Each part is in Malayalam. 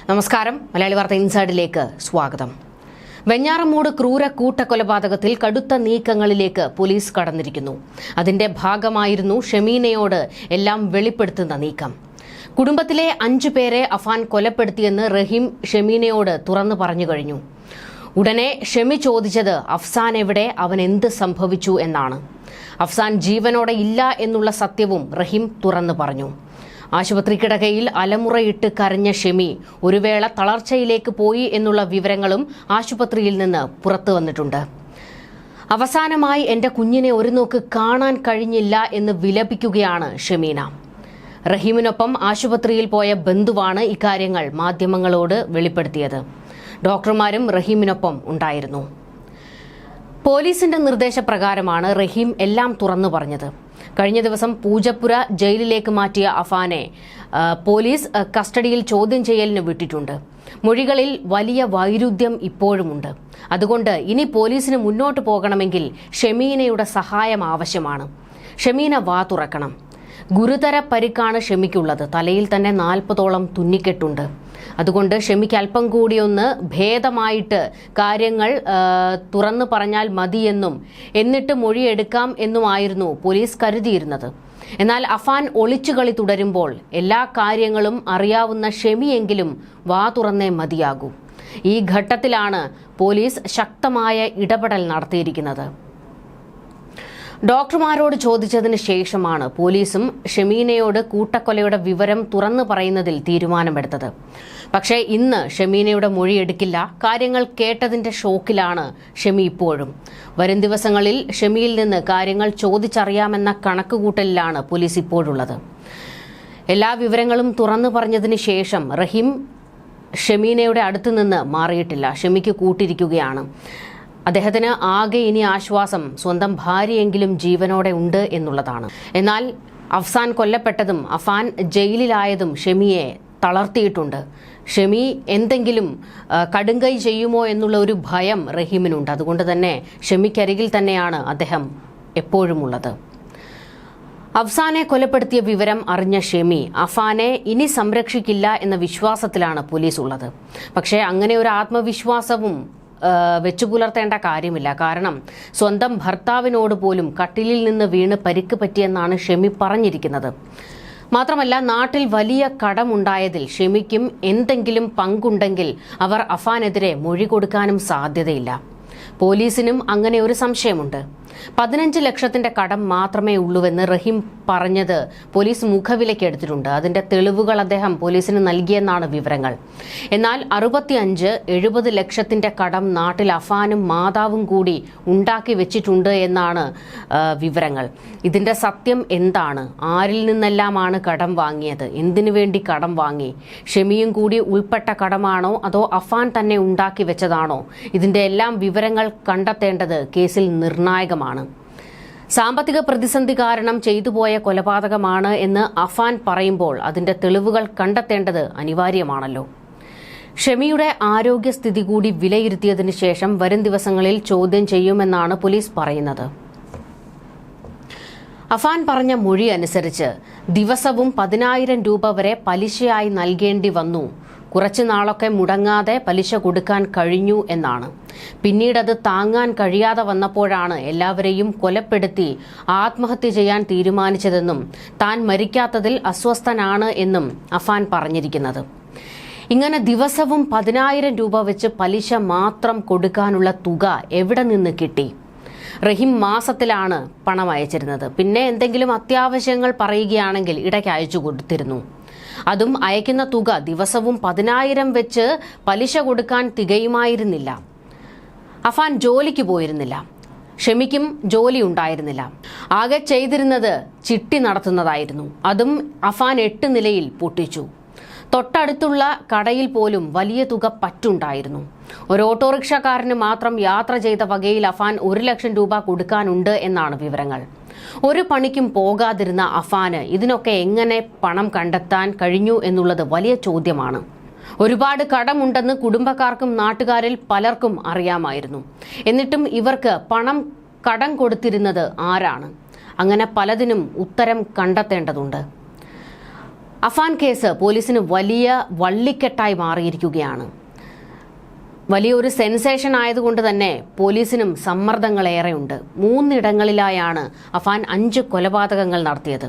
നമസ്കാരം. മലയാളി വാർത്ത ഇൻസൈഡിലേക്ക് സ്വാഗതം. വെഞ്ഞാറമൂട് ക്രൂര കൂട്ടക്കൊലപാതകത്തിൽ കടുത്ത നീക്കങ്ങളിലേക്ക് പോലീസ് കടന്നിരിക്കുന്നു. അതിന്റെ ഭാഗമായിരുന്നു ഷമീനയോട് എല്ലാം വെളിപ്പെടുത്തുന്ന നീക്കം. കുടുംബത്തിലെ 5 പേരെ അഫാൻ കൊലപ്പെടുത്തിയെന്ന് റഹീം ഷമീനയോട് തുറന്നു പറഞ്ഞു കഴിഞ്ഞു. ഉടനെ ഷമി ചോദിച്ചത് അഫ്സാൻ എവിടെ, അവൻ എന്ത് സംഭവിച്ചു എന്നാണ്. അഫ്സാൻ ജീവനോടെ ഇല്ല എന്നുള്ള സത്യവും റഹീം തുറന്നു പറഞ്ഞു. ആശുപത്രി കിടക്കയിൽ അലമുറയിട്ട് കരഞ്ഞ ഷമി ഒരു വേള തളർച്ചയിലേക്ക് പോയി എന്നുള്ള വിവരങ്ങളും ആശുപത്രിയിൽ നിന്ന് പുറത്തു വന്നിട്ടുണ്ട്. അവസാനമായി എന്റെ കുഞ്ഞിനെ ഒരു നോക്ക് കാണാൻ കഴിഞ്ഞില്ല എന്ന് വിലപിക്കുകയാണ് ഷമീന. റഹീമിനൊപ്പം ആശുപത്രിയിൽ പോയ ബന്ധുവാണ് ഇക്കാര്യങ്ങൾ മാധ്യമങ്ങളോട് വെളിപ്പെടുത്തിയത്. ഡോക്ടർമാരും റഹീമിനൊപ്പം ഉണ്ടായിരുന്നു. പോലീസിന്റെ നിർദ്ദേശപ്രകാരമാണ് റഹീം എല്ലാം തുറന്നു പറഞ്ഞത്. കഴിഞ്ഞ ദിവസം പൂജപ്പുര ജയിലിലേക്ക് മാറ്റിയ അഫാനെ പോലീസ് കസ്റ്റഡിയിൽ ചോദ്യം ചെയ്യലിന് വിട്ടിട്ടുണ്ട്. മൊഴികളിൽ വലിയ വൈരുദ്ധ്യം ഇപ്പോഴുമുണ്ട്. അതുകൊണ്ട് ഇനി പോലീസിന് മുന്നോട്ട് പോകണമെങ്കിൽ ഷമീനയുടെ സഹായം ആവശ്യമാണ്. ഷമീന വാ തുറക്കണം. ഗുരുതര പരിക്കാണ് ഷമിക്കുള്ളത്. തലയിൽ തന്നെ 40ഓളം തുന്നിക്കെട്ടുണ്ട്. അതുകൊണ്ട് ഷമിക്ക് അല്പം കൂടിയൊന്ന് ഭേദമായിട്ട് കാര്യങ്ങൾ തുറന്നു പറഞ്ഞാൽ മതിയെന്നും എന്നിട്ട് മൊഴിയെടുക്കാം എന്നുമായിരുന്നു പോലീസ് കരുതിയിരുന്നത്. എന്നാൽ അഫാൻ ഒളിച്ചുകളി തുടരുമ്പോൾ എല്ലാ കാര്യങ്ങളും അറിയാവുന്ന ഷമിയെങ്കിലും വാ തുറന്നേ മതിയാകൂ. ഈ ഘട്ടത്തിലാണ് പോലീസ് ശക്തമായ ഇടപെടൽ നടത്തിയിരിക്കുന്നത്. ഡോക്ടർമാരോട് ചോദിച്ചതിന് ശേഷമാണ് പോലീസും ഷമീനയോട് കൂട്ടക്കൊലയുടെ വിവരം തുറന്നു പറയുന്നതിൽ തീരുമാനമെടുത്തത്. പക്ഷേ ഇന്ന് ഷമീനയുടെ മൊഴിയെടുക്കില്ല. കാര്യങ്ങൾ കേട്ടതിന്റെ ഷോക്കിലാണ് ഷമി ഇപ്പോഴും. വരും ദിവസങ്ങളിൽ ഷമിയിൽ നിന്ന് കാര്യങ്ങൾ ചോദിച്ചറിയാമെന്ന കണക്കുകൂട്ടലിലാണ് പോലീസ് ഇപ്പോഴുള്ളത്. എല്ലാ വിവരങ്ങളും തുറന്നു പറഞ്ഞതിന് ശേഷം റഹീം ഷമീനയുടെ അടുത്ത് നിന്ന് മാറിയിട്ടില്ല. ഷമിക്ക് കൂട്ടിരിക്കുകയാണ്. അദ്ദേഹത്തിന് ആകെ ഇനി ആശ്വാസം സ്വന്തം ഭാര്യയെങ്കിലും ജീവനോടെ ഉണ്ട് എന്നുള്ളതാണ്. എന്നാൽ അഫ്സാൻ കൊല്ലപ്പെട്ടതും അഫാൻ ജയിലിലായതും ഷമിയെ തളർത്തിയിട്ടുണ്ട്. ഷമി എന്തെങ്കിലും കടുങ്കൈ ചെയ്യുമോ എന്നുള്ള ഒരു ഭയം റഹീമിനുണ്ട്. അതുകൊണ്ട് തന്നെ ഷമിക്കരികിൽ തന്നെയാണ് അദ്ദേഹം എപ്പോഴും ഉള്ളത്. അഫ്സാനെ കൊലപ്പെടുത്തിയ വിവരം അറിഞ്ഞ ഷമി അഫാനെ ഇനി സംരക്ഷിക്കില്ല എന്ന വിശ്വാസത്തിലാണ് പോലീസ് ഉള്ളത്. പക്ഷേ അങ്ങനെ ഒരു ആത്മവിശ്വാസവും വെച്ചു പുലർത്തേണ്ട കാര്യമില്ല. കാരണം സ്വന്തം ഭർത്താവിനോട് പോലും കട്ടിലിൽ നിന്ന് വീണ് പരിക്ക് പറ്റിയെന്നാണ് ഷമി പറഞ്ഞിരിക്കുന്നത്. മാത്രമല്ല, നാട്ടിൽ വലിയ കടമുണ്ടായതിൽ ഷമിക്കും എന്തെങ്കിലും പങ്കുണ്ടെങ്കിൽ അവർ അഫാനെതിരെ മൊഴി കൊടുക്കാനും സാധ്യതയില്ല. പോലീസിനും അങ്ങനെ ഒരു സംശയമുണ്ട്. 15 ലക്ഷത്തിന്റെ കടം മാത്രമേ ഉള്ളൂവെന്ന് റഹീം പറഞ്ഞത് പോലീസ് മുഖവിലയ്ക്ക് എടുത്തിട്ടുണ്ട്. അതിന്റെ തെളിവുകൾ അദ്ദേഹം പോലീസിന് നൽകിയെന്നാണ് വിവരങ്ങൾ. എന്നാൽ 65-70 ലക്ഷത്തിന്റെ കടം നാട്ടിൽ അഫാനും മാതാവും കൂടി ഉണ്ടാക്കി വെച്ചിട്ടുണ്ട് എന്നാണ് വിവരങ്ങൾ. ഇതിന്റെ സത്യം എന്താണ്? ആരിൽ നിന്നെല്ലാമാണ് കടം വാങ്ങിയത്? എന്തിനു വേണ്ടി കടം വാങ്ങി? ഷമിയും കൂടി ഉൾപ്പെട്ട കടമാണോ അതോ അഫാൻ തന്നെ ഉണ്ടാക്കി വെച്ചതാണോ? ഇതിന്റെ എല്ലാം വിവരങ്ങൾ കണ്ടെത്തേണ്ടത് കേസിൽ നിർണായകമാണ്. സാമ്പത്തിക പ്രതിസന്ധി കാരണം ചെയ്തുപോയ കൊലപാതകമാണ് എന്ന് അഫാൻ പറയുമ്പോൾ അതിന്റെ തെളിവുകൾ കണ്ടെത്തേണ്ടത് അനിവാര്യമാണല്ലോ. ഷമിയുടെ ആരോഗ്യസ്ഥിതി കൂടി വിലയിരുത്തിയതിനു ശേഷം വരും ദിവസങ്ങളിൽ ചോദ്യം ചെയ്യുമെന്നാണ് പോലീസ് പറയുന്നത്. അഫാൻ പറഞ്ഞ മൊഴി അനുസരിച്ച് ദിവസവും 10,000 രൂപ വരെ പലിശയായി നൽകേണ്ടി വന്നു. കുറച്ചു നാളൊക്കെ മുടങ്ങാതെ പലിശ കൊടുക്കാൻ കഴിഞ്ഞു എന്നാണ്. പിന്നീട് അത് താങ്ങാൻ കഴിയാതെ വന്നപ്പോഴാണ് എല്ലാവരെയും കൊലപ്പെടുത്തി ആത്മഹത്യ ചെയ്യാൻ തീരുമാനിച്ചതെന്നും താൻ മരിക്കാത്തതിൽ അസ്വസ്ഥനാണ് എന്നും അഫാൻ പറഞ്ഞിരിക്കുന്നത്. ഇങ്ങനെ ദിവസവും 10,000 രൂപ വെച്ച് പലിശ മാത്രം കൊടുക്കാനുള്ള തുക എവിടെ നിന്ന് കിട്ടി? റഹീം മാസത്തിലാണ് പണം അയച്ചിരുന്നത്. പിന്നെ എന്തെങ്കിലും അത്യാവശ്യങ്ങൾ പറയുകയാണെങ്കിൽ ഇടയ്ക്ക് അയച്ചു കൊടുത്തിരുന്നു. അതും അയക്കുന്ന തുക ദിവസവും 10,000 വെച്ച് പലിശ കൊടുക്കാൻ തികയുമായിരുന്നില്ല. അഫാൻ ജോലിക്ക് പോയിരുന്നില്ല. ഷമിക്കും ജോലി ഉണ്ടായിരുന്നില്ല. ആകെ ചെയ്തിരുന്നത് ചിട്ടി നടത്തുന്നതായിരുന്നു. അതും അഫാൻ 8 നിലയിൽ പൊട്ടിച്ചു. തൊട്ടടുത്തുള്ള കടയിൽ പോലും വലിയ തുക പറ്റുണ്ടായിരുന്നു. ഒരു ഓട്ടോറിക്ഷക്കാരന് മാത്രം യാത്ര ചെയ്ത വകയിൽ അഫാൻ 1 ലക്ഷം രൂപ കൊടുക്കാനുണ്ട് എന്നാണ് വിവരങ്ങൾ. ഒരു പണിക്കും പോകാതിരുന്ന അഫാന് ഇതിനൊക്കെ എങ്ങനെ പണം കണ്ടെത്താൻ കഴിഞ്ഞു എന്നുള്ളത് വലിയ ചോദ്യമാണ്. ഒരുപാട് കടമുണ്ടെന്ന് കുടുംബക്കാർക്കും നാട്ടുകാരിൽ പലർക്കും അറിയാമായിരുന്നു. എന്നിട്ടും ഇവർക്ക് പണം കടം കൊടുത്തിരുന്നത് ആരാണ്? അങ്ങനെ പലതിനും ഉത്തരം കണ്ടെത്തേണ്ടതുണ്ട്. അഫാൻ കേസ് പോലീസിന് വലിയ വള്ളിക്കെട്ടായി മാറിയിരിക്കുകയാണ്. വലിയൊരു സെൻസേഷൻ ആയതുകൊണ്ട് തന്നെ പോലീസിനും സമ്മർദ്ദങ്ങളേറെയുണ്ട്. 3 ഇടങ്ങളിലായാണ് അഫാൻ 5 കൊലപാതകങ്ങൾ നടത്തിയത്.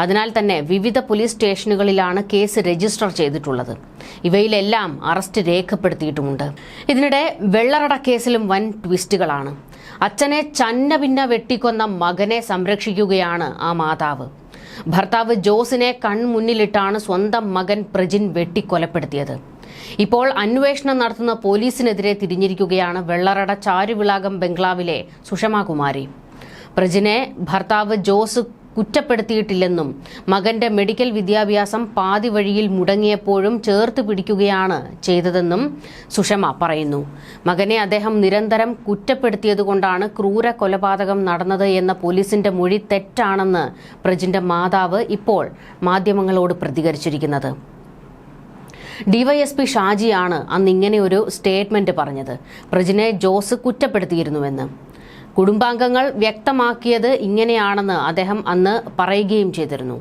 അതിനാൽ തന്നെ വിവിധ പോലീസ് സ്റ്റേഷനുകളിലാണ് കേസ് രജിസ്റ്റർ ചെയ്തിട്ടുള്ളത്. ഇവയിലെല്ലാം അറസ്റ്റ് രേഖപ്പെടുത്തിയിട്ടുമുണ്ട്. ഇതിനിടെ വെള്ളറട കേസിലും വൻ ട്വിസ്റ്റുകളാണ്. അച്ഛനെ ചന്ന ഭിന്ന വെട്ടിക്കൊന്ന മകനെ സംരക്ഷിക്കുകയാണ് ആ മാതാവ്. ഭർത്താവ് ജോസിനെ കൺമുന്നിലിട്ടാണ് സ്വന്തം മകൻ പ്രജിൻ വെട്ടിക്കൊലപ്പെടുത്തിയത്. ഇപ്പോൾ അന്വേഷണം നടത്തുന്ന പോലീസിനെതിരെ തിരിഞ്ഞിരിക്കുകയാണ് വെള്ളറട ചാരുവിളാകം ബംഗ്ലാവിലെ സുഷമാകുമാരി. പ്രജിനെ ഭർത്താവ് ജോസ് കുറ്റപ്പെടുത്തിയിട്ടില്ലെന്നും മകന്റെ മെഡിക്കൽ വിദ്യാഭ്യാസം പാതി വഴിയിൽ മുടങ്ങിയപ്പോഴും ചേർത്ത് പിടിക്കുകയാണ് ചെയ്തതെന്നും സുഷമ പറയുന്നു. മകനെ അദ്ദേഹം നിരന്തരം കുറ്റപ്പെടുത്തിയതുകൊണ്ടാണ് ക്രൂര കൊലപാതകം നടന്നത് എന്ന പോലീസിന്റെ മൊഴി തെറ്റാണെന്ന് പ്രജിന്റെ മാതാവ് ഇപ്പോൾ മാധ്യമങ്ങളോട് പ്രതികരിച്ചിരിക്കുന്നത്. ഡിവൈഎസ്പി ഷാജിയാണ് അന്ന് ഇങ്ങനെ ഒരു സ്റ്റേറ്റ്മെന്റ് പറഞ്ഞത്. പ്രജിനെ ജോസ് കുറ്റപ്പെടുത്തിയിരുന്നുവെന്ന്. കുടുംബാംഗങ്ങൾ വ്യക്തമാക്കിയത് ഇങ്ങനെയാണെന്ന് അദ്ദേഹം അന്ന് പറയുകയും ചെയ്തിരുന്നു.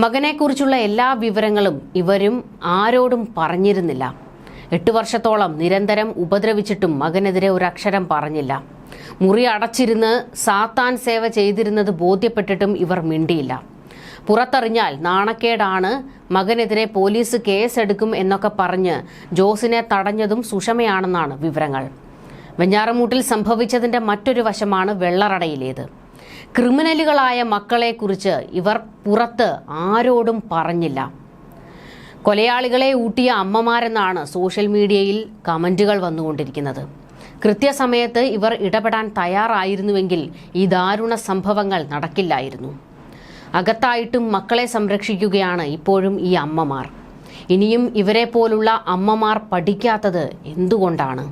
മകനെക്കുറിച്ചുള്ള എല്ലാ വിവരങ്ങളും ഇവരും ആരോടും പറഞ്ഞിരുന്നില്ല. 8 വർഷത്തോളം നിരന്തരം ഉപദ്രവിച്ചിട്ടും മകനെതിരെ ഒരക്ഷരം പറഞ്ഞില്ല. മുറി അടച്ചിരുന്ന് സാത്താൻ സേവ ചെയ്തിരുന്നത് ബോധ്യപ്പെട്ടിട്ടും ഇവർ മിണ്ടിയില്ല. പുറത്തറിഞ്ഞാൽ നാണക്കേടാണ്, മകനെതിരെ പോലീസ് കേസെടുക്കും എന്നൊക്കെ പറഞ്ഞ് ജോസിനെ തടഞ്ഞതും സുഷമയാണെന്നാണ് വിവരങ്ങൾ. വെഞ്ഞാറമൂട്ടിൽ സംഭവിച്ചതിന്റെ മറ്റൊരു വശമാണ് വെള്ളറടയിലേത്. ക്രിമിനലുകളായ മക്കളെക്കുറിച്ച് ഇവർ പുറത്ത് ആരോടും പറഞ്ഞില്ല. കൊലയാളികളെ ഊട്ടിയ അമ്മമാരെന്നാണ് സോഷ്യൽ മീഡിയയിൽ കമന്റുകൾ വന്നുകൊണ്ടിരിക്കുന്നത്. കൃത്യസമയത്ത് ഇവർ ഇടപെടാൻ തയ്യാറായിരുന്നുവെങ്കിൽ ഈ ദാരുണ സംഭവങ്ങൾ നടക്കില്ലായിരുന്നു. അകത്തായിട്ടും മക്കളെ സംരക്ഷിക്കുകയാണ് ഇപ്പോഴും ഈ അമ്മമാർ. ഇനിയും ഇവരെ പോലുള്ള അമ്മമാർ പഠിക്കാത്തത് എന്തുകൊണ്ടാണ്?